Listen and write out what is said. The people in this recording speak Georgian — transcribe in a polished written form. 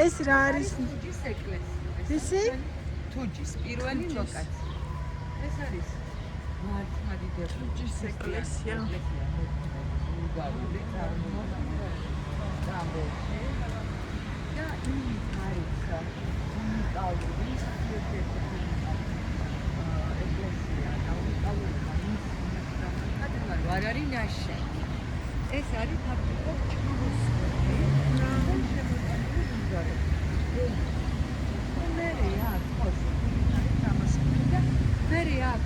ეს რა არის? თუჯის ეკლესია. ისი? თუჯის პირველი ლოკაცია. ეს არის მართლმადიდებლური თუჯის ეკლესია. ბულგარული წარმოშობა სტამბოლში და ის არის უნიკალური ეკლესია და უნიკალური არ არის ნაშენი. ეს არის ფაქტობრივად ჩხუბოსკორი. მერე აქ ხოს ამას და მერე აქ